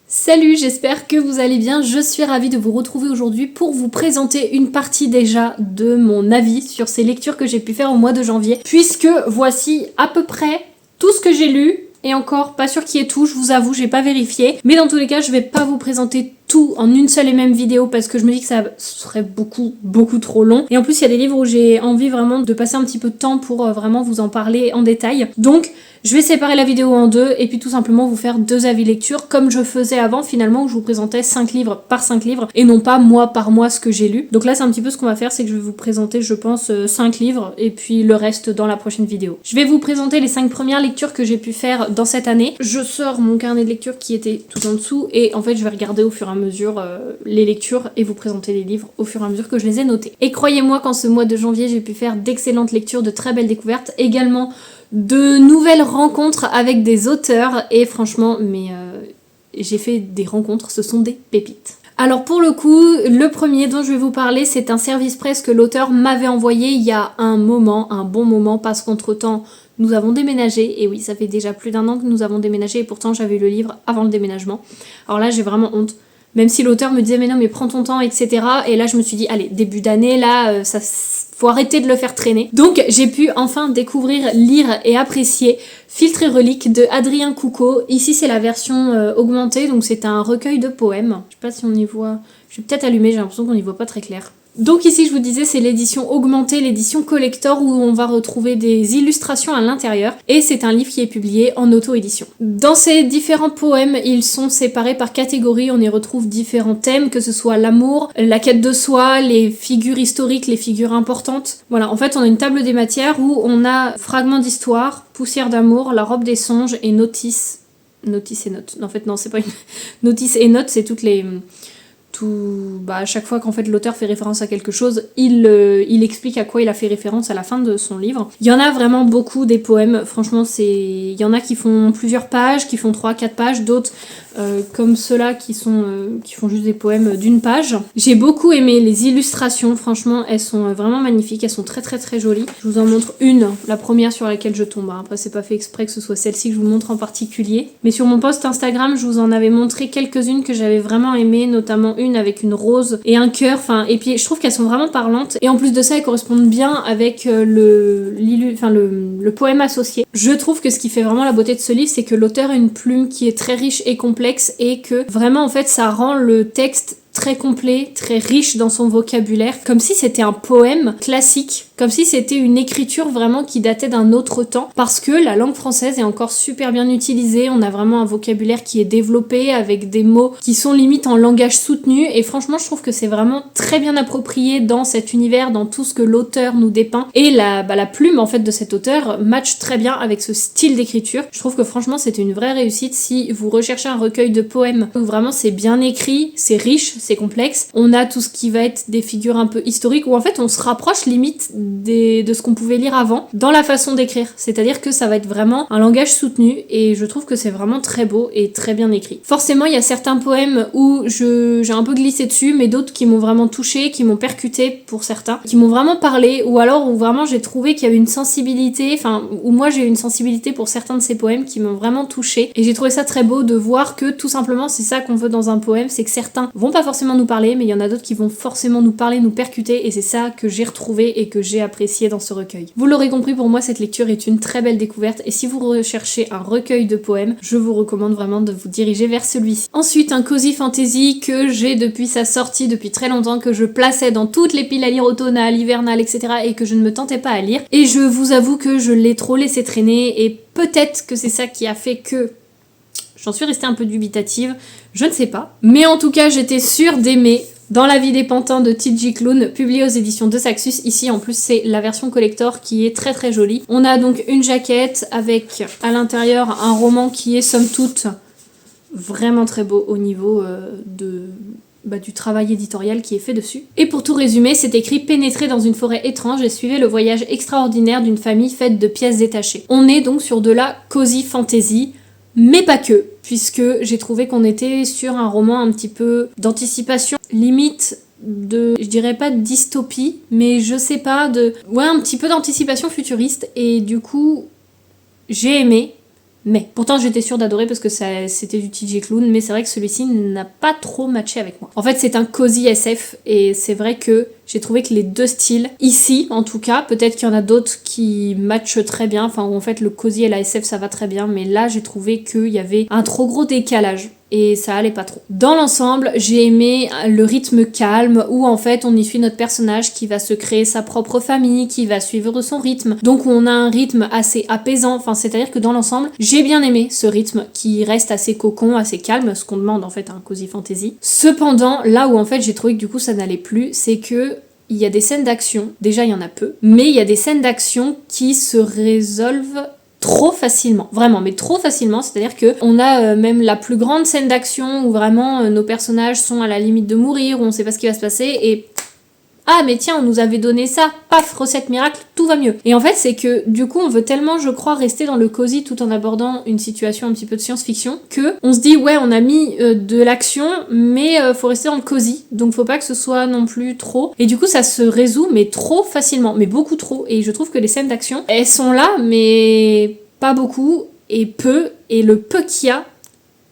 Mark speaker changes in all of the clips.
Speaker 1: Salut, j'espère que vous allez bien. Je suis ravie de vous retrouver aujourd'hui pour vous présenter une partie déjà de mon avis sur ces lectures que j'ai pu faire au mois de janvier, puisque voici à peu près tout ce que j'ai lu. Et encore, pas sûr qu'il y ait tout, je vous avoue, j'ai pas vérifié. Mais dans tous les cas, je vais pas vous présenter tout en une seule et même vidéo parce que je me dis que ça serait beaucoup trop long. Et en plus, il y a des livres où j'ai envie vraiment de passer un petit peu de temps pour vraiment vous en parler en détail. Donc, je vais séparer la vidéo en deux et puis tout simplement vous faire deux avis lecture comme je faisais avant finalement où je vous présentais 5 livres par 5 livres et non pas mois par mois ce que j'ai lu. Donc là, c'est un petit peu ce qu'on va faire, c'est que je vais vous présenter, je pense, 5 livres et puis le reste dans la prochaine vidéo. Je vais vous présenter les 5 premières lectures que j'ai pu faire dans cette année. Je sors mon carnet de lecture qui était tout en dessous et en fait, je vais regarder au fur et à mesure les lectures et vous présenter les livres au fur et à mesure que je les ai notés. Et croyez-moi qu'en ce mois de janvier, j'ai pu faire d'excellentes lectures, de très belles découvertes, également de nouvelles rencontres avec des auteurs et franchement, j'ai fait des rencontres, ce sont des pépites. Alors pour le coup, le premier dont je vais vous parler, c'est un service presse que l'auteur m'avait envoyé il y a un bon moment, parce qu'entre-temps, nous avons déménagé, et oui, ça fait déjà plus d'1 an que nous avons déménagé, et pourtant j'avais eu le livre avant le déménagement. Alors là, j'ai vraiment honte. Même si l'auteur me disait mais non mais prends ton temps, etc. Et là je me suis dit allez, début d'année là, faut arrêter de le faire traîner. Donc j'ai pu enfin découvrir, lire et apprécier Filtre et reliques de Adrien Coucko. Ici c'est la version augmentée, donc c'est un recueil de poèmes. Je sais pas si on y voit, je vais peut-être allumer, j'ai l'impression qu'on y voit pas très clair. Donc ici je vous disais c'est l'édition augmentée, l'édition collector où on va retrouver des illustrations à l'intérieur et c'est un livre qui est publié en auto-édition. Dans ces différents poèmes, ils sont séparés par catégories, on y retrouve différents thèmes, que ce soit l'amour, la quête de soi, les figures historiques, les figures importantes. Voilà, en fait on a une table des matières où on a fragments d'histoire, poussière d'amour, la robe des songes et notice et notes. En fait non, c'est pas une notice et notes, c'est toutes les... à chaque fois qu'en fait l'auteur fait référence à quelque chose, il explique à quoi il a fait référence à la fin de son livre. Il y en a vraiment beaucoup des poèmes, franchement il y en a qui font plusieurs pages, qui font 3-4 pages, d'autres comme ceux-là qui font juste des poèmes d'une page. J'ai beaucoup aimé les illustrations, franchement elles sont vraiment magnifiques, elles sont très jolies. Je vous en montre une, la première sur laquelle je tombe, après c'est pas fait exprès que ce soit celle-ci que je vous montre en particulier, mais sur mon post Instagram je vous en avais montré quelques-unes que j'avais vraiment aimées, notamment une avec une rose et un cœur, et puis je trouve qu'elles sont vraiment parlantes et en plus de ça elles correspondent bien avec le poème associé. Je trouve que ce qui fait vraiment la beauté de ce livre, c'est que l'auteur a une plume qui est très riche et complexe et que vraiment en fait ça rend le texte très complet, très riche dans son vocabulaire, comme si c'était un poème classique, comme si c'était une écriture vraiment qui datait d'un autre temps, parce que la langue française est encore super bien utilisée, on a vraiment un vocabulaire qui est développé avec des mots qui sont limite en langage soutenu, et franchement je trouve que c'est vraiment très bien approprié dans cet univers, dans tout ce que l'auteur nous dépeint, et la plume en fait de cet auteur match très bien avec ce style d'écriture. Je trouve que franchement c'était une vraie réussite si vous recherchez un recueil de poèmes où vraiment c'est bien écrit, c'est riche, c'est complexe. On a tout ce qui va être des figures un peu historiques où en fait on se rapproche limite de ce qu'on pouvait lire avant dans la façon d'écrire. C'est-à-dire que ça va être vraiment un langage soutenu et je trouve que c'est vraiment très beau et très bien écrit. Forcément, il y a certains poèmes où j'ai un peu glissé dessus, mais d'autres qui m'ont vraiment touchée, qui m'ont percuté pour certains, qui m'ont vraiment parlé, ou alors où vraiment j'ai trouvé qu'il y avait une sensibilité, où moi j'ai eu une sensibilité pour certains de ces poèmes qui m'ont vraiment touchée. Et j'ai trouvé ça très beau de voir que tout simplement c'est ça qu'on veut dans un poème, c'est que certains vont pas forcément nous parler, mais il y en a d'autres qui vont forcément nous parler, nous percuter, et c'est ça que j'ai retrouvé et que j'ai apprécié dans ce recueil. Vous l'aurez compris, pour moi cette lecture est une très belle découverte, et si vous recherchez un recueil de poèmes, je vous recommande vraiment de vous diriger vers celui-ci. Ensuite, un cozy fantasy que j'ai depuis sa sortie, depuis très longtemps, que je plaçais dans toutes les piles à lire automnales, hivernales, etc. et que je ne me tentais pas à lire, et je vous avoue que je l'ai trop laissé traîner, et peut-être que c'est ça qui a fait que j'en suis restée un peu dubitative, je ne sais pas. Mais en tout cas, j'étais sûre d'aimer Dans la vie des pantins de T.J. Klune, publié aux éditions de Saxus. Ici, en plus, c'est la version collector qui est très jolie. On a donc une jaquette avec à l'intérieur un roman qui est somme toute vraiment très beau au niveau du travail éditorial qui est fait dessus. Et pour tout résumer, c'est écrit « Pénétrer dans une forêt étrange et suivez le voyage extraordinaire d'une famille faite de pièces détachées ». On est donc sur de la cozy fantasy, mais pas que, puisque j'ai trouvé qu'on était sur un roman un petit peu d'anticipation, limite de, je dirais pas de dystopie, mais je sais pas, un petit peu d'anticipation futuriste, et du coup, j'ai aimé, Mais pourtant j'étais sûre d'adorer parce que c'était du TJ Klune, mais c'est vrai que celui-ci n'a pas trop matché avec moi. En fait c'est un cozy SF et c'est vrai que j'ai trouvé que les deux styles, ici en tout cas, peut-être qu'il y en a d'autres qui matchent très bien, enfin où en fait le cozy et la SF ça va très bien, mais là j'ai trouvé qu'il y avait un trop gros décalage. Et ça allait pas trop. Dans l'ensemble, j'ai aimé le rythme calme où en fait on y suit notre personnage qui va se créer sa propre famille, qui va suivre son rythme. Donc on a un rythme assez apaisant, enfin c'est-à-dire que dans l'ensemble, j'ai bien aimé ce rythme qui reste assez cocon, assez calme, ce qu'on demande en fait à un cozy fantasy. Cependant, là où en fait j'ai trouvé que du coup ça n'allait plus, c'est que il y a des scènes d'action, déjà il y en a peu, mais il y a des scènes d'action qui se résolvent trop facilement, vraiment, mais trop facilement, c'est-à-dire que on a même la plus grande scène d'action où vraiment nos personnages sont à la limite de mourir, où on sait pas ce qui va se passer, et ah mais tiens on nous avait donné ça, paf, recette miracle, tout va mieux. Et en fait c'est que du coup on veut tellement je crois rester dans le cosy tout en abordant une situation un petit peu de science-fiction que on se dit ouais on a mis de l'action mais faut rester dans le cosy, donc faut pas que ce soit non plus trop. Et du coup ça se résout mais trop facilement, mais beaucoup trop, et je trouve que les scènes d'action elles sont là mais pas beaucoup et peu, et le peu qu'il y a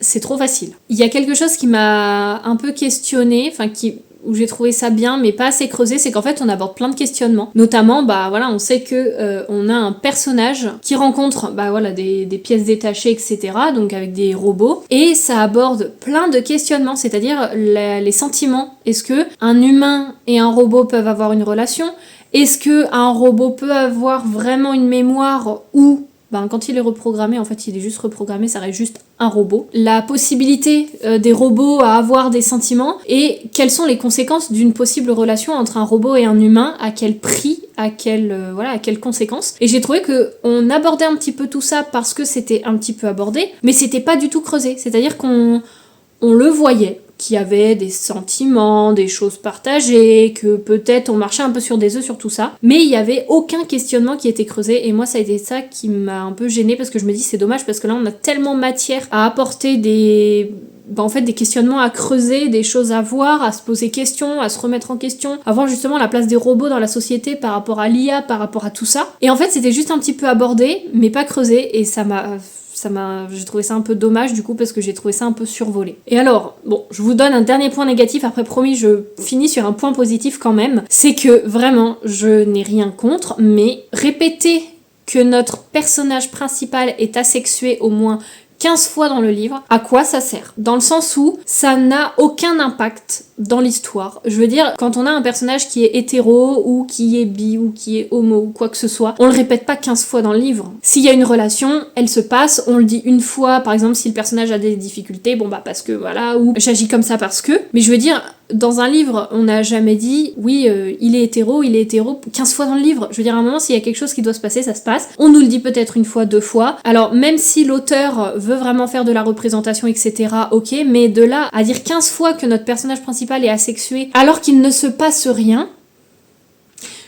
Speaker 1: c'est trop facile. Il y a quelque chose qui m'a un peu questionnée, enfin où j'ai trouvé ça bien mais pas assez creusé, c'est qu'en fait on aborde plein de questionnements, notamment bah voilà on sait que on a un personnage qui rencontre bah voilà des pièces détachées etc, donc avec des robots, et ça aborde plein de questionnements, c'est-à-dire les sentiments. Est-ce que un humain et un robot peuvent avoir une relation? Est-ce que un robot peut avoir vraiment une mémoire, ou ben, quand il est reprogrammé, en fait il est juste reprogrammé, ça reste juste un robot. La possibilité des robots à avoir des sentiments, et quelles sont les conséquences d'une possible relation entre un robot et un humain, à quel prix, à quelles conséquences. Et j'ai trouvé que on abordait un petit peu tout ça parce que c'était un petit peu abordé, mais c'était pas du tout creusé, c'est-à-dire qu'on le voyait, qu'il y avait des sentiments, des choses partagées, que peut-être on marchait un peu sur des œufs sur tout ça, mais il y avait aucun questionnement qui était creusé, et moi ça a été ça qui m'a un peu gênée, parce que je me dis c'est dommage parce que là on a tellement matière à apporter des questionnements à creuser, des choses à voir, à se poser question, à se remettre en question, à voir justement la place des robots dans la société par rapport à l'IA, par rapport à tout ça. Et en fait c'était juste un petit peu abordé, mais pas creusé, et j'ai trouvé ça un peu dommage du coup, parce que j'ai trouvé ça un peu survolé. Et alors, bon, je vous donne un dernier point négatif, après promis je finis sur un point positif quand même, c'est que vraiment je n'ai rien contre, mais répéter que notre personnage principal est asexué au moins 15 fois dans le livre, à quoi ça sert? Dans le sens où ça n'a aucun impact dans l'histoire. Je veux dire, quand on a un personnage qui est hétéro, ou qui est bi, ou qui est homo, ou quoi que ce soit, on le répète pas 15 fois dans le livre. S'il y a une relation, elle se passe, on le dit une fois, par exemple si le personnage a des difficultés, bon bah parce que voilà, ou j'agis comme ça parce que, mais je veux dire, dans un livre, on n'a jamais dit, oui, il est hétéro 15 fois dans le livre. Je veux dire, à un moment, s'il y a quelque chose qui doit se passer, ça se passe. On nous le dit peut-être une fois, deux fois. Alors, même si l'auteur veut vraiment faire de la représentation, etc., ok, mais de là à dire 15 fois que notre personnage principal est asexué, alors qu'il ne se passe rien,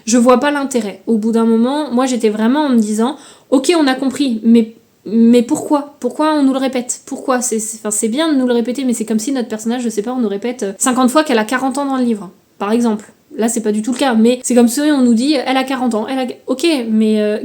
Speaker 1: je vois pas l'intérêt. Au bout d'un moment, moi, j'étais vraiment en me disant, ok, on a compris, mais pourquoi? Pourquoi on nous le répète? Pourquoi? C'est bien de nous le répéter, mais c'est comme si notre personnage, je sais pas, on nous répète 50 fois qu'elle a 40 ans dans le livre, par exemple. Là, c'est pas du tout le cas, mais c'est comme si on nous dit, elle a 40 ans, ok, mais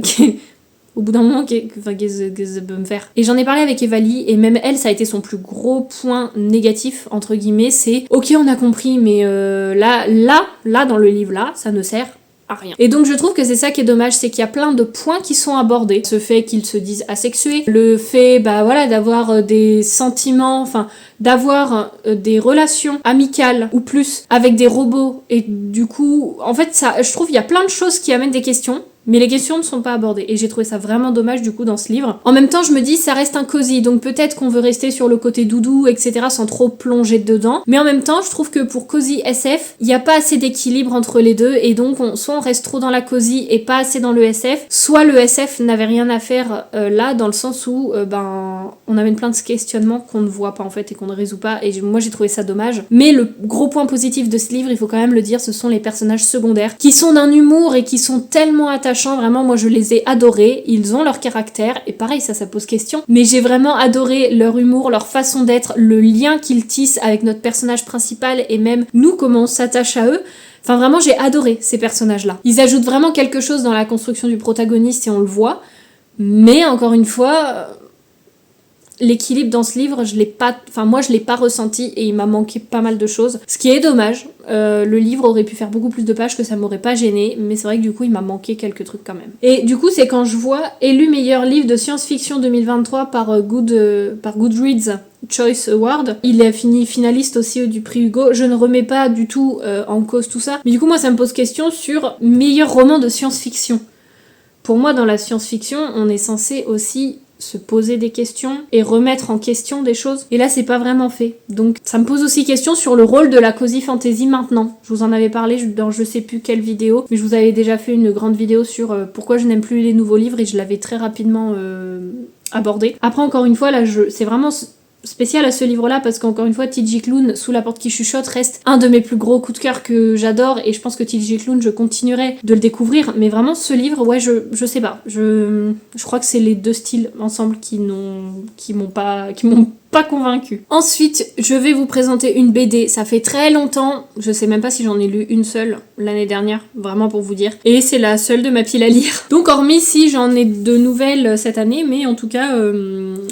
Speaker 1: au bout d'un moment, qu'est-ce que ça peut me faire? Et j'en ai parlé avec Evali, et même elle, ça a été son plus gros point négatif, entre guillemets, c'est, ok, on a compris, mais là, dans le livre, là, ça ne sert à rien. Et donc je trouve que c'est ça qui est dommage, c'est qu'il y a plein de points qui sont abordés. Ce fait qu'ils se disent asexués, le fait d'avoir des sentiments, enfin d'avoir des relations amicales ou plus avec des robots, et du coup en fait ça, je trouve il y a plein de choses qui amènent des questions, mais les questions ne sont pas abordées, et j'ai trouvé ça vraiment dommage du coup dans ce livre. En même temps je me dis ça reste un cosy, donc peut-être qu'on veut rester sur le côté doudou etc sans trop plonger dedans, mais en même temps je trouve que pour cosy SF il n'y a pas assez d'équilibre entre les deux, et donc soit on reste trop dans la cosy et pas assez dans le SF, soit le SF n'avait rien à faire là, dans le sens où on amène plein de questionnements qu'on ne voit pas en fait et qu'on ne résout pas, et moi j'ai trouvé ça dommage. Mais le gros point positif de ce livre, il faut quand même le dire, ce sont les personnages secondaires qui sont d'un humour et qui sont tellement attachants. Vraiment moi je les ai adorés, ils ont leur caractère, et pareil ça pose question, mais j'ai vraiment adoré leur humour, leur façon d'être, le lien qu'ils tissent avec notre personnage principal, et même nous comment on s'attache à eux. Enfin vraiment j'ai adoré ces personnages là. Ils ajoutent vraiment quelque chose dans la construction du protagoniste et on le voit, mais encore une fois l'équilibre dans ce livre, je l'ai pas ressenti et il m'a manqué pas mal de choses. Ce qui est dommage. Le livre aurait pu faire beaucoup plus de pages, que ça m'aurait pas gêné, mais c'est vrai que du coup il m'a manqué quelques trucs quand même. Et du coup c'est quand je vois élu meilleur livre de science-fiction 2023 par Goodreads Choice Award. Il a fini finaliste aussi du prix Hugo. Je ne remets pas du tout en cause tout ça, mais du coup moi ça me pose question sur meilleur roman de science-fiction. Pour moi dans la science-fiction on est censé aussi se poser des questions et remettre en question des choses. Et là, c'est pas vraiment fait. Donc, ça me pose aussi question sur le rôle de la cozy fantasy maintenant. Je vous en avais parlé dans je sais plus quelle vidéo, mais je vous avais déjà fait une grande vidéo sur pourquoi je n'aime plus les nouveaux livres et je l'avais très rapidement abordé. Après, encore une fois, là, c'est vraiment spécial à ce livre-là parce qu'encore une fois, T.J. Klune, Sous la porte qui chuchote, reste un de mes plus gros coups de cœur que j'adore et je pense que T.J. Klune, je continuerai de le découvrir, mais vraiment ce livre, ouais, je sais pas, je crois que c'est les deux styles ensemble qui m'ont pas convaincue. Ensuite, je vais vous présenter une BD, ça fait très longtemps, je sais même pas si j'en ai lu une seule l'année dernière, vraiment pour vous dire, et c'est la seule de ma pile à lire. Donc hormis si j'en ai de nouvelles cette année, mais en tout cas,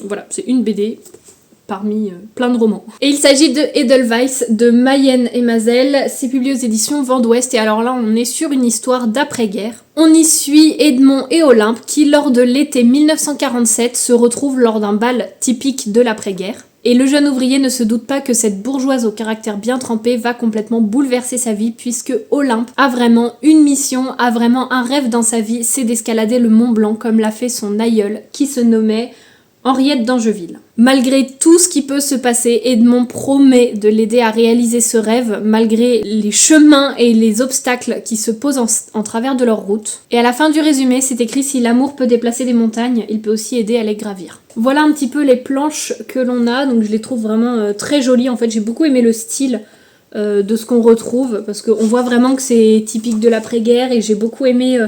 Speaker 1: voilà, c'est une BD parmi plein de romans. Et il s'agit de Edelweiss de Mayenne et Mazel, c'est publié aux éditions Vent d'Ouest, et alors là on est sur une histoire d'après-guerre. On y suit Edmond et Olympe qui lors de l'été 1947 se retrouvent lors d'un bal typique de l'après-guerre. Et le jeune ouvrier ne se doute pas que cette bourgeoise au caractère bien trempé va complètement bouleverser sa vie puisque Olympe a vraiment une mission, a vraiment un rêve dans sa vie, c'est d'escalader le Mont Blanc comme l'a fait son aïeul qui se nommait Henriette d'Angeville. Malgré tout ce qui peut se passer, Edmond promet de l'aider à réaliser ce rêve, malgré les chemins et les obstacles qui se posent en travers de leur route. Et à la fin du résumé, c'est écrit « Si l'amour peut déplacer des montagnes, il peut aussi aider à les gravir ». Voilà un petit peu les planches que l'on a, donc je les trouve vraiment très jolies. En fait, j'ai beaucoup aimé le style de ce qu'on retrouve, parce qu'on voit vraiment que c'est typique de l'après-guerre, et j'ai beaucoup aimé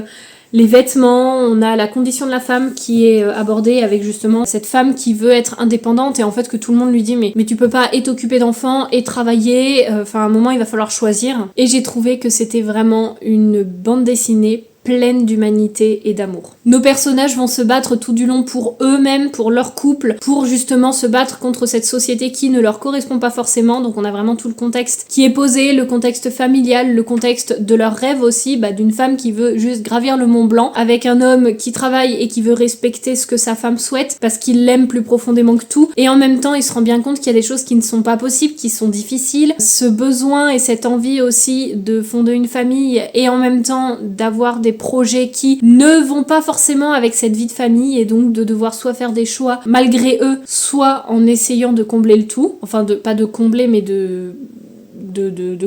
Speaker 1: les vêtements. On a la condition de la femme qui est abordée avec justement cette femme qui veut être indépendante et en fait que tout le monde lui dit mais tu peux pas et t'occuper d'enfants et travailler, enfin à un moment il va falloir choisir. Et j'ai trouvé que c'était vraiment une bande dessinée pleine d'humanité et d'amour. Nos personnages vont se battre tout du long pour eux-mêmes, pour leur couple, pour justement se battre contre cette société qui ne leur correspond pas forcément. Donc on a vraiment tout le contexte qui est posé, le contexte familial, le contexte de leur rêve aussi, d'une femme qui veut juste gravir le Mont Blanc, avec un homme qui travaille et qui veut respecter ce que sa femme souhaite parce qu'il l'aime plus profondément que tout. Et en même temps, il se rend bien compte qu'il y a des choses qui ne sont pas possibles, qui sont difficiles. Ce besoin et cette envie aussi de fonder une famille et en même temps d'avoir des projets qui ne vont pas forcément avec cette vie de famille et donc de devoir soit faire des choix malgré eux, soit en essayant de combler le tout, enfin pas de combler mais de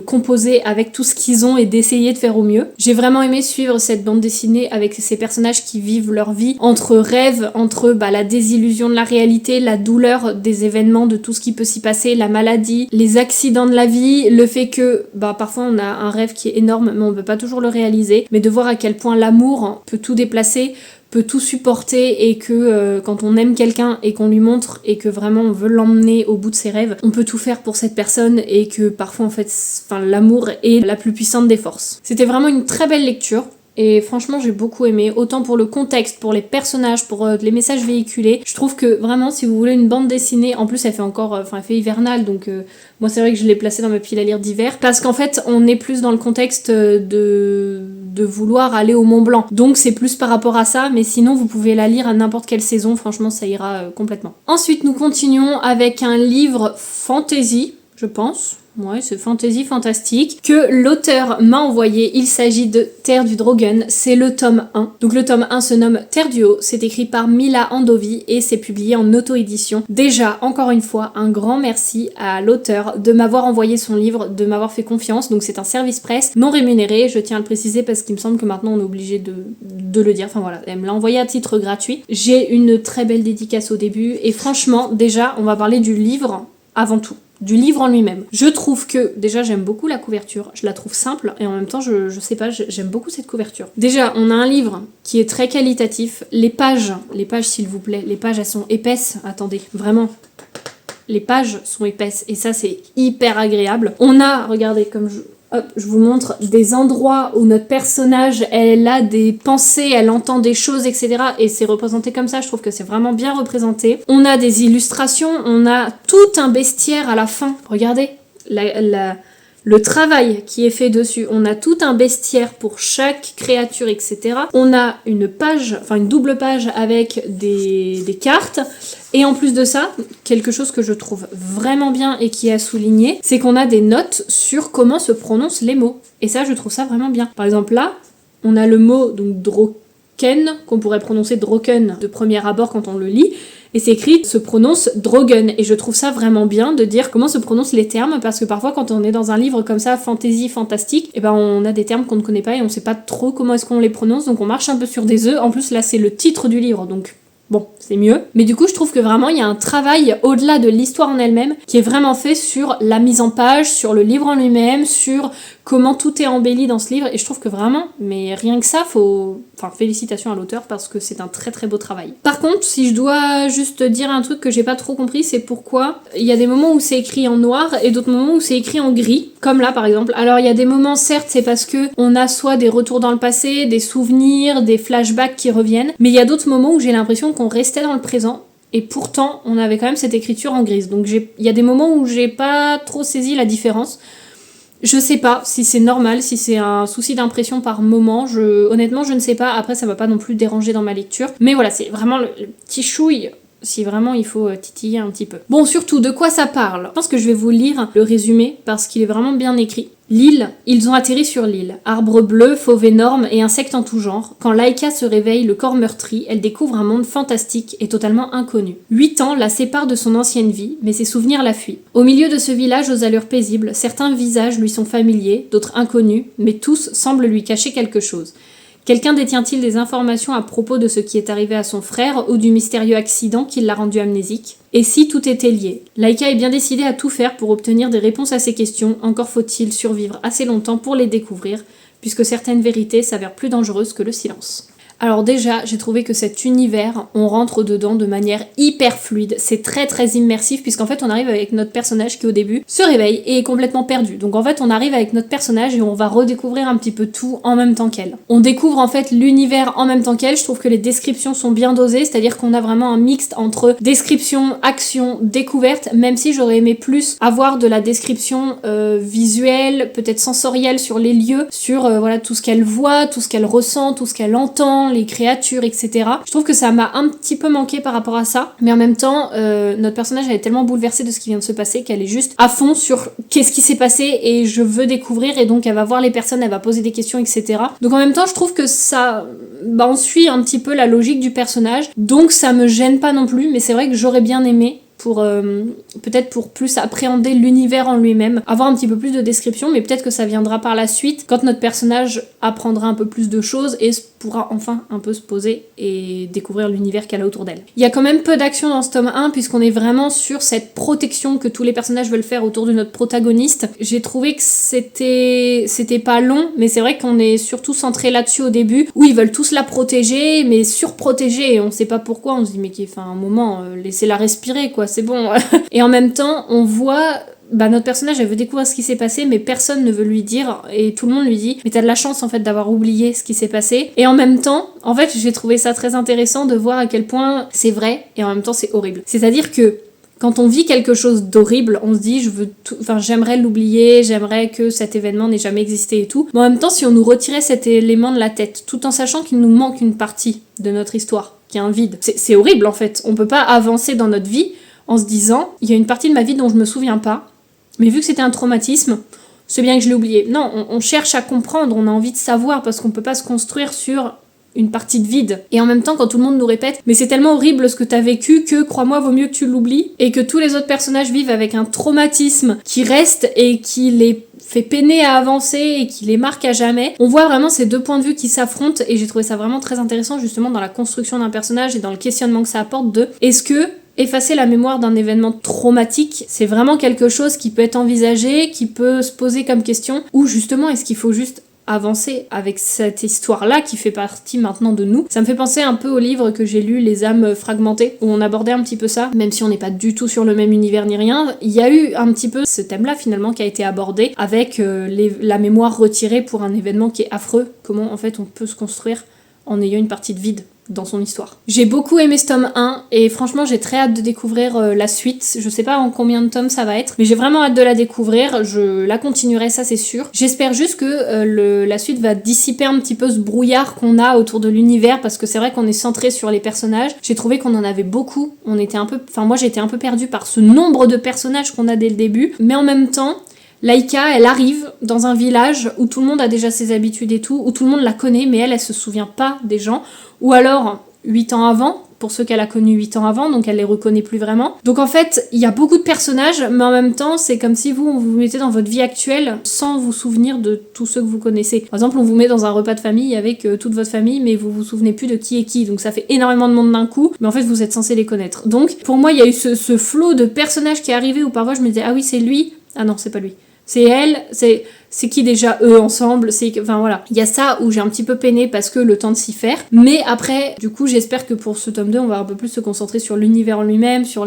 Speaker 1: composer avec tout ce qu'ils ont et d'essayer de faire au mieux. J'ai vraiment aimé suivre cette bande dessinée avec ces personnages qui vivent leur vie entre rêves, entre la désillusion de la réalité, la douleur des événements, de tout ce qui peut s'y passer, la maladie, les accidents de la vie, le fait que parfois on a un rêve qui est énorme mais on peut pas toujours le réaliser, mais de voir à quel point l'amour peut tout déplacer, peut tout supporter et que quand on aime quelqu'un et qu'on lui montre et que vraiment on veut l'emmener au bout de ses rêves, on peut tout faire pour cette personne et que parfois en fait l'amour est la plus puissante des forces. C'était vraiment une très belle lecture. Et franchement j'ai beaucoup aimé, autant pour le contexte, pour les personnages, pour les messages véhiculés. Je trouve que vraiment si vous voulez une bande dessinée, en plus elle fait encore, elle fait hivernale, donc moi c'est vrai que je l'ai placée dans ma pile à lire d'hiver, parce qu'en fait on est plus dans le contexte de vouloir aller au Mont Blanc. Donc c'est plus par rapport à ça, mais sinon vous pouvez la lire à n'importe quelle saison, franchement ça ira complètement. Ensuite nous continuons avec un livre fantasy, je pense. Ouais, c'est fantasy fantastique que l'auteur m'a envoyé. Il s'agit de Terre du Drogen, c'est le tome 1. Donc le tome 1 se nomme Terre du Haut, c'est écrit par Mila Andovi et c'est publié en auto-édition. Déjà, encore une fois, un grand merci à l'auteur de m'avoir envoyé son livre, de m'avoir fait confiance. Donc c'est un service presse non rémunéré, je tiens à le préciser parce qu'il me semble que maintenant on est obligé de le dire. Enfin voilà, elle me l'a envoyé à titre gratuit. J'ai une très belle dédicace au début et franchement, déjà, on va parler du livre avant tout. Du livre en lui-même. Je trouve que, déjà j'aime beaucoup la couverture, je la trouve simple et en même temps je sais pas, j'aime beaucoup cette couverture. Déjà on a un livre qui est très qualitatif, les pages s'il vous plaît, les pages elles sont épaisses, attendez, vraiment. Les pages sont épaisses et ça c'est hyper agréable. On a, regardez comme Hop, je vous montre des endroits où notre personnage, elle a des pensées, elle entend des choses, etc. Et c'est représenté comme ça, je trouve que c'est vraiment bien représenté. On a des illustrations, on a tout un bestiaire à la fin. Regardez, le travail qui est fait dessus. On a tout un bestiaire pour chaque créature, etc. On a une page, enfin une double page avec des cartes. Et en plus de ça, quelque chose que je trouve vraiment bien et qui est à souligner, c'est qu'on a des notes sur comment se prononcent les mots. Et ça, je trouve ça vraiment bien. Par exemple là, on a le mot donc Droken, qu'on pourrait prononcer Droken de premier abord quand on le lit. Et c'est écrit, se prononce Drogen. Et je trouve ça vraiment bien de dire comment se prononcent les termes, parce que parfois quand on est dans un livre comme ça, fantasy, fantastique, et ben on a des termes qu'on ne connaît pas et on sait pas trop comment est-ce qu'on les prononce, donc on marche un peu sur des œufs. En plus là c'est le titre du livre, donc bon, c'est mieux. Mais du coup, je trouve que vraiment, il y a un travail au-delà de l'histoire en elle-même qui est vraiment fait sur la mise en page, sur le livre en lui-même, sur comment tout est embelli dans ce livre. Et je trouve que vraiment, mais rien que ça, Enfin, félicitations à l'auteur parce que c'est un très très beau travail. Par contre, si je dois juste dire un truc que j'ai pas trop compris, c'est pourquoi il y a des moments où c'est écrit en noir et d'autres moments où c'est écrit en gris, comme là par exemple. Alors il y a des moments, certes, c'est parce que on a soit des retours dans le passé, des souvenirs, des flashbacks qui reviennent, mais il y a d'autres moments où j'ai l'impression qu'on restait dans le présent. Et pourtant, on avait quand même cette écriture en grise. Donc il y a des moments où j'ai pas trop saisi la différence. Je sais pas si c'est normal, si c'est un souci d'impression par moment. Honnêtement, je ne sais pas. Après, ça va pas non plus déranger dans ma lecture. Mais voilà, c'est vraiment le petit chouille. Si vraiment il faut titiller un petit peu. Bon, surtout, de quoi ça parle ? Je pense que je vais vous lire le résumé parce qu'il est vraiment bien écrit. L'île, ils ont atterri sur l'île. Arbres bleus, fauves énormes et insectes en tout genre. Quand Laika se réveille, le corps meurtri, elle découvre un monde fantastique et totalement inconnu. 8 ans la séparent de son ancienne vie, mais ses souvenirs la fuient. Au milieu de ce village aux allures paisibles, certains visages lui sont familiers, d'autres inconnus, mais tous semblent lui cacher quelque chose. Quelqu'un détient-il des informations à propos de ce qui est arrivé à son frère ou du mystérieux accident qui l'a rendu amnésique ? Et si tout était lié ? Laika est bien décidée à tout faire pour obtenir des réponses à ces questions, encore faut-il survivre assez longtemps pour les découvrir, puisque certaines vérités s'avèrent plus dangereuses que le silence. Alors déjà, j'ai trouvé que cet univers, on rentre dedans de manière hyper fluide, c'est très très immersif puisqu'en fait on arrive avec notre personnage qui au début se réveille et est complètement perdu. Donc en fait on arrive avec notre personnage et on va redécouvrir un petit peu tout en même temps qu'elle. On découvre en fait l'univers en même temps qu'elle, je trouve que les descriptions sont bien dosées, c'est-à-dire qu'on a vraiment un mixte entre description, action, découverte, même si j'aurais aimé plus avoir de la description visuelle, peut-être sensorielle sur les lieux, sur voilà tout ce qu'elle voit, tout ce qu'elle ressent, tout ce qu'elle entend, les créatures, etc. Je trouve que ça m'a un petit peu manqué par rapport à ça, mais en même temps, notre personnage elle est tellement bouleversée de ce qui vient de se passer qu'elle est juste à fond sur qu'est-ce qui s'est passé et je veux découvrir, et donc elle va voir les personnes, elle va poser des questions, etc. Donc en même temps, je trouve que ça, on suit un petit peu la logique du personnage, donc ça me gêne pas non plus, mais c'est vrai que j'aurais bien aimé pour peut-être pour plus appréhender l'univers en lui-même, avoir un petit peu plus de description, mais peut-être que ça viendra par la suite quand notre personnage apprendra un peu plus de choses et pourra enfin un peu se poser et découvrir l'univers qu'elle a autour d'elle. Il y a quand même peu d'action dans ce tome 1 puisqu'on est vraiment sur cette protection que tous les personnages veulent faire autour de notre protagoniste. J'ai trouvé que c'était pas long, mais c'est vrai qu'on est surtout centré là-dessus au début, où ils veulent tous la protéger, mais surprotéger, et on sait pas pourquoi, on se dit mais à un moment, laissez-la respirer quoi, c'est bon. Et en même temps, on voit notre personnage, elle veut découvrir ce qui s'est passé, mais personne ne veut lui dire, et tout le monde lui dit mais t'as de la chance en fait d'avoir oublié ce qui s'est passé. Et en même temps, en fait, j'ai trouvé ça très intéressant de voir à quel point c'est vrai et en même temps c'est horrible. C'est-à-dire que quand on vit quelque chose d'horrible, on se dit j'aimerais l'oublier, j'aimerais que cet événement n'ait jamais existé et tout. Mais en même temps, si on nous retirait cet élément de la tête, tout en sachant qu'il nous manque une partie de notre histoire, qu'il y a un vide, c'est horrible en fait. On peut pas avancer dans notre vie en se disant il y a une partie de ma vie dont je me souviens pas, mais vu que c'était un traumatisme, c'est bien que je l'ai oublié. Non, on cherche à comprendre, on a envie de savoir parce qu'on peut pas se construire sur une partie de vide. Et en même temps, quand tout le monde nous répète mais c'est tellement horrible ce que t'as vécu que, crois-moi, vaut mieux que tu l'oublies, et que tous les autres personnages vivent avec un traumatisme qui reste et qui les fait peiner à avancer et qui les marque à jamais. On voit vraiment ces deux points de vue qui s'affrontent, et j'ai trouvé ça vraiment très intéressant justement dans la construction d'un personnage et dans le questionnement que ça apporte de est-ce que effacer la mémoire d'un événement traumatique, c'est vraiment quelque chose qui peut être envisagé, qui peut se poser comme question, ou justement est-ce qu'il faut juste avancer avec cette histoire-là qui fait partie maintenant de nous. Ça me fait penser un peu au livre que j'ai lu, Les âmes fragmentées, où on abordait un petit peu ça, même si on n'est pas du tout sur le même univers ni rien. Il y a eu un petit peu ce thème-là finalement qui a été abordé avec la mémoire retirée pour un événement qui est affreux. Comment en fait on peut se construire en ayant une partie de vide dans son histoire. J'ai beaucoup aimé ce tome 1 et franchement j'ai très hâte de découvrir la suite. Je sais pas en combien de tomes ça va être, mais j'ai vraiment hâte de la découvrir. Je la continuerai, ça c'est sûr. J'espère juste que la suite va dissiper un petit peu ce brouillard qu'on a autour de l'univers, parce que c'est vrai qu'on est centré sur les personnages. J'ai trouvé qu'on en avait beaucoup. Moi j'étais un peu perdue par ce nombre de personnages qu'on a dès le début, mais en même temps Laïka, elle arrive dans un village où tout le monde a déjà ses habitudes et tout, où tout le monde la connaît, mais elle se souvient pas des gens. Ou alors 8 ans avant, pour ceux qu'elle a connus 8 ans avant, donc elle les reconnaît plus vraiment. Donc en fait, il y a beaucoup de personnages, mais en même temps, c'est comme si vous mettez dans votre vie actuelle sans vous souvenir de tous ceux que vous connaissez. Par exemple, on vous met dans un repas de famille avec toute votre famille, mais vous vous souvenez plus de qui est qui, donc ça fait énormément de monde d'un coup, mais en fait, vous êtes censé les connaître. Donc, pour moi, il y a eu ce flot de personnages qui est arrivé où parfois je me disais, ah oui, c'est lui, ah non, c'est pas lui. C'est elle, c'est qui déjà eux ensemble, enfin voilà. Il y a ça où j'ai un petit peu peiné parce que le temps de s'y faire. Mais après, du coup, j'espère que pour ce tome 2, on va un peu plus se concentrer sur l'univers en lui-même, sur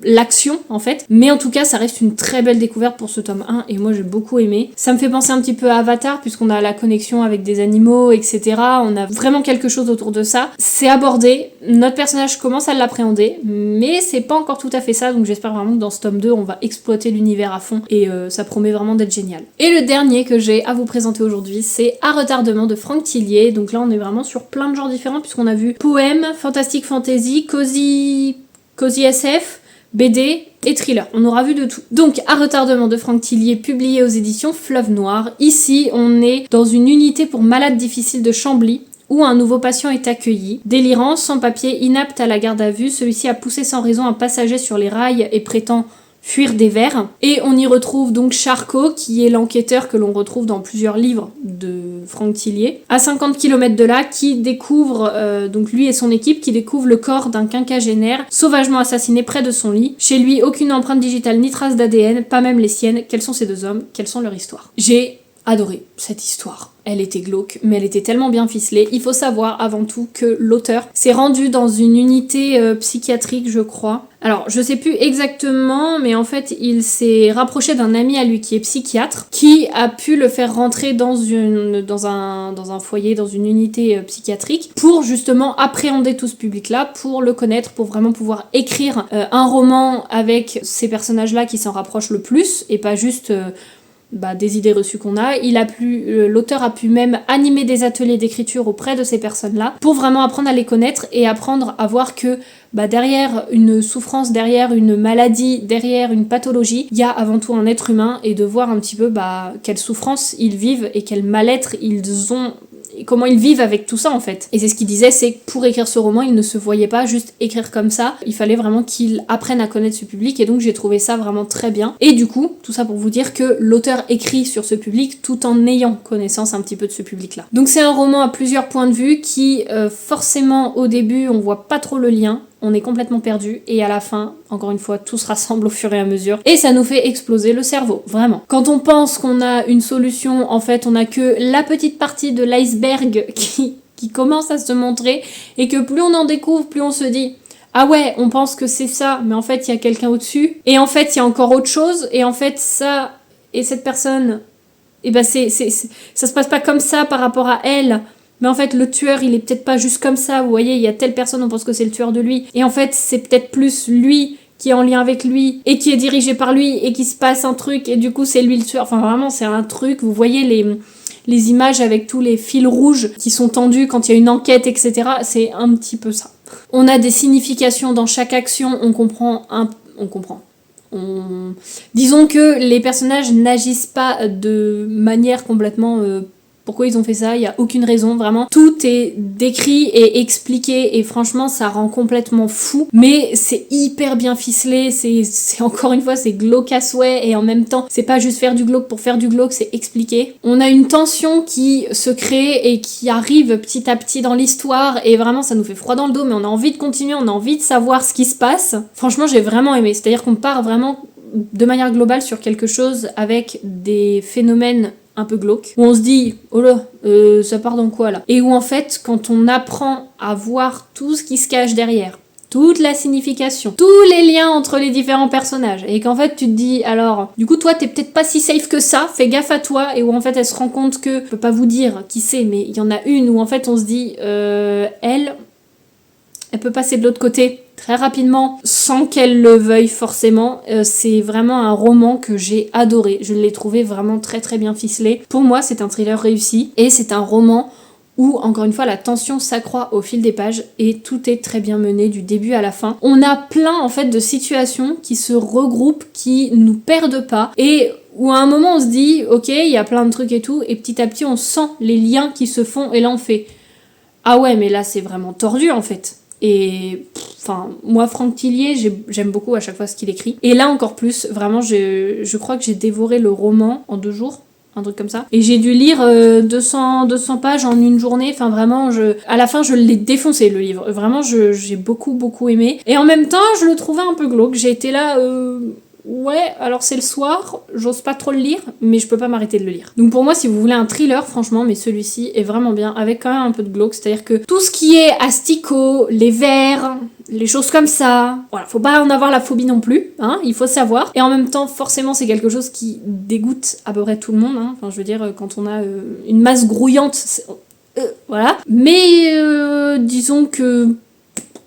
Speaker 1: l'action en fait, mais en tout cas ça reste une très belle découverte pour ce tome 1 et moi j'ai beaucoup aimé. Ça me fait penser un petit peu à Avatar puisqu'on a la connexion avec des animaux, etc. On a vraiment quelque chose autour de ça. C'est abordé, notre personnage commence à l'appréhender, mais c'est pas encore tout à fait ça, donc j'espère vraiment que dans ce tome 2 on va exploiter l'univers à fond et ça promet vraiment d'être génial. Et le dernier que j'ai à vous présenter aujourd'hui, c'est À retardement de Franck Tillier. Donc là on est vraiment sur plein de genres différents puisqu'on a vu poème, fantastique fantasy, cozy SF, BD et thriller, on aura vu de tout. Donc, À retardement de Franck Tillier, publié aux éditions Fleuve Noir. Ici, on est dans une unité pour malades difficiles de Chambly, où un nouveau patient est accueilli. Délirant, sans papier, inapte à la garde à vue, celui-ci a poussé sans raison un passager sur les rails et prétend fuir des vers. Et on y retrouve donc Charcot, qui est l'enquêteur que l'on retrouve dans plusieurs livres de Franck Tillier, à 50 km de là, qui découvre, donc lui et son équipe, qui découvrent le corps d'un quinquagénaire sauvagement assassiné près de son lit. Chez lui, aucune empreinte digitale ni trace d'ADN, pas même les siennes. Quels sont ces deux hommes? Quelles sont leur histoire? J'ai adoré cette histoire. Elle était glauque, mais elle était tellement bien ficelée. Il faut savoir avant tout que l'auteur s'est rendu dans une unité psychiatrique, je crois. Alors, je sais plus exactement, mais en fait, il s'est rapproché d'un ami à lui qui est psychiatre, qui a pu le faire rentrer dans un foyer, dans une unité psychiatrique, pour justement appréhender tout ce public-là, pour le connaître, pour vraiment pouvoir écrire un roman avec ces personnages-là qui s'en rapprochent le plus, et pas juste des idées reçues qu'on a. L'auteur a pu même animer des ateliers d'écriture auprès de ces personnes-là pour vraiment apprendre à les connaître et apprendre à voir que derrière une souffrance, derrière une maladie, derrière une pathologie, il y a avant tout un être humain, et de voir un petit peu quelle souffrance ils vivent et quel mal-être ils ont, et comment ils vivent avec tout ça en fait. Et c'est ce qu'il disait, c'est que pour écrire ce roman, il ne se voyait pas juste écrire comme ça, il fallait vraiment qu'il apprenne à connaître ce public, et donc j'ai trouvé ça vraiment très bien. Et du coup, tout ça pour vous dire que l'auteur écrit sur ce public tout en ayant connaissance un petit peu de ce public-là. Donc c'est un roman à plusieurs points de vue qui, forcément au début, on voit pas trop le lien, on est complètement perdu, et à la fin, encore une fois, tout se rassemble au fur et à mesure, et ça nous fait exploser le cerveau, vraiment. Quand on pense qu'on a une solution, en fait, on a que la petite partie de l'iceberg qui commence à se montrer, et que plus on en découvre, plus on se dit ah ouais, on pense que c'est ça, mais en fait, il y a quelqu'un au-dessus, et en fait, il y a encore autre chose, et en fait, ça, et cette personne, et ça se passe pas comme ça par rapport à elle. Mais en fait, le tueur, il est peut-être pas juste comme ça. Vous voyez, il y a telle personne, on pense que c'est le tueur de lui. Et en fait, c'est peut-être plus lui qui est en lien avec lui et qui est dirigé par lui et qui se passe un truc et du coup, c'est lui le tueur. Enfin, vraiment, c'est un truc. Vous voyez les images avec tous les fils rouges qui sont tendus quand il y a une enquête, etc. C'est un petit peu ça. On a des significations dans chaque action. On comprend. Disons que les personnages n'agissent pas de manière complètement... Pourquoi ils ont fait ça? Il n'y a aucune raison, vraiment. Tout est décrit et expliqué, et franchement, ça rend complètement fou. Mais c'est hyper bien ficelé, c'est encore une fois, c'est glauque à souhait, et en même temps, c'est pas juste faire du glauque pour faire du glauque, c'est expliqué. On a une tension qui se crée et qui arrive petit à petit dans l'histoire, et vraiment, ça nous fait froid dans le dos, mais on a envie de continuer, on a envie de savoir ce qui se passe. Franchement, j'ai vraiment aimé. C'est-à-dire qu'on part vraiment de manière globale sur quelque chose avec des phénomènes un peu glauque, où on se dit oh là, ça part dans quoi là? Et où en fait, quand on apprend à voir tout ce qui se cache derrière, toute la signification, tous les liens entre les différents personnages, et qu'en fait tu te dis alors, du coup toi t'es peut-être pas si safe que ça, fais gaffe à toi, et où en fait elle se rend compte que, je peux pas vous dire qui c'est, mais il y en a une où en fait on se dit elle peut passer de l'autre côté très rapidement sans qu'elle le veuille forcément. C'est vraiment un roman que j'ai adoré, je l'ai trouvé vraiment très très bien ficelé. Pour moi c'est un thriller réussi, et c'est un roman où, encore une fois, la tension s'accroît au fil des pages et tout est très bien mené du début à la fin. On a plein, en fait, de situations qui se regroupent, qui nous perdent pas, et où à un moment on se dit, ok, il y a plein de trucs et tout, et petit à petit on sent les liens qui se font, et là on fait, ah ouais, mais là c'est vraiment tordu, en fait. Et enfin, moi, Franck Tillier, j'aime beaucoup à chaque fois ce qu'il écrit. Et là encore plus, vraiment, je crois que j'ai dévoré le roman en 2 jours. Un truc comme ça. Et j'ai dû lire 200 pages en une journée. Enfin vraiment, à la fin, je l'ai défoncé le livre. Vraiment, j'ai beaucoup aimé. Et en même temps, je le trouvais un peu glauque. J'ai été là... Ouais, alors c'est le soir, j'ose pas trop le lire, mais je peux pas m'arrêter de le lire. Donc pour moi, si vous voulez un thriller, franchement, mais celui-ci est vraiment bien, avec quand même un peu de glauque, c'est-à-dire que tout ce qui est asticot, les vers, les choses comme ça, voilà, faut pas en avoir la phobie non plus, hein, il faut savoir. Et en même temps, forcément, c'est quelque chose qui dégoûte à peu près tout le monde, hein. Enfin, je veux dire, quand on a une masse grouillante, voilà. Mais disons que...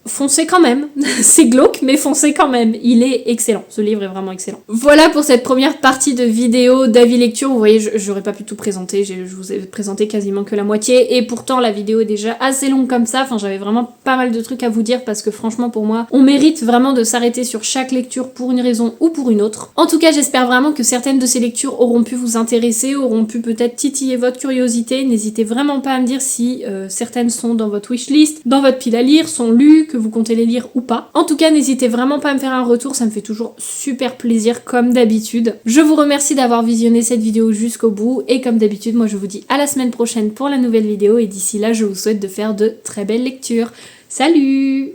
Speaker 1: foncez quand même, c'est glauque mais foncez quand même, il est excellent, ce livre est vraiment excellent. Voilà pour cette première partie de vidéo d'avis lecture, vous voyez j'aurais pas pu tout présenter, je vous ai présenté quasiment que la moitié et pourtant la vidéo est déjà assez longue comme ça, enfin j'avais vraiment pas mal de trucs à vous dire parce que franchement pour moi on mérite vraiment de s'arrêter sur chaque lecture pour une raison ou pour une autre. En tout cas j'espère vraiment que certaines de ces lectures auront pu vous intéresser, auront pu peut-être titiller votre curiosité, n'hésitez vraiment pas à me dire si certaines sont dans votre wishlist, dans votre pile à lire, sont lues, que vous comptez les lire ou pas. En tout cas, n'hésitez vraiment pas à me faire un retour, ça me fait toujours super plaisir comme d'habitude. Je vous remercie d'avoir visionné cette vidéo jusqu'au bout et comme d'habitude, moi je vous dis à la semaine prochaine pour la nouvelle vidéo et d'ici là, je vous souhaite de faire de très belles lectures. Salut!